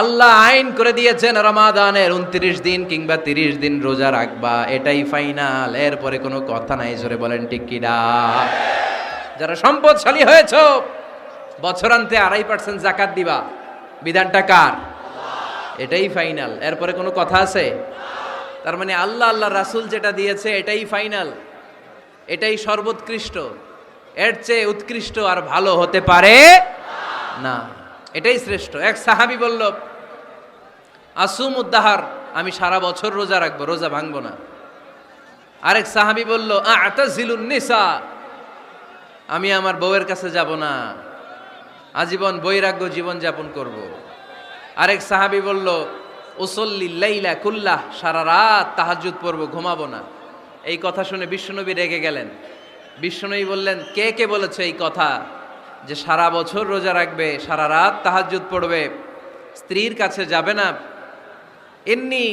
আল্লাহ আইন করে দিয়েছেন রমাদানের 29 দিন কিংবা 30 দিন রোজা রাখবা, এটাই ফাইনাল। এরপরে কোনো কথা নাই। জোরে বলেন ঠিক কিনা? যারা সম্পদশালী হয়েছো, বছরান্তে 2.5% জাকাত দিবা, বিধানটা কার? এটাই ফাইনাল। এরপরে কোনো কথা আছে? তার মানে আল্লাহ আল্লাহ রাসূল যেটা দিয়েছে এটাই ফাইনাল, এটাই সর্বোৎকৃষ্ট। এর চেয়ে উৎকৃষ্ট আর ভালো হতে পারে না, এটাই শ্রেষ্ঠ। এক সাহাবী বলল, আসুমুদ্দাহার, আমি সারা বছর রোজা রাখবো, রোজা ভাঙবো না। আরেক সাহাবী বলল, আতাজিলুন নিসা, আমি আমার বউয়ের কাছে যাব না, আজীবন বৈরাগ্য জীবন যাপন করব। আরেক সাহাবী বলল, উসল্লি লাইলা কুল্লাহ, সারা রাত তাহাজ্জুদ পড়বো, ঘুমাবো না। এই কথা শুনে বিশ্বনবী রেগে গেলেন। বিশ্বনবী বললেন, কে কে বলেছে এই কথা যে সারা বছর রোজা রাখবে, সারা রাত তাহাজ্জুদ পড়বে, স্ত্রীর কাছে যাবে না? এমনি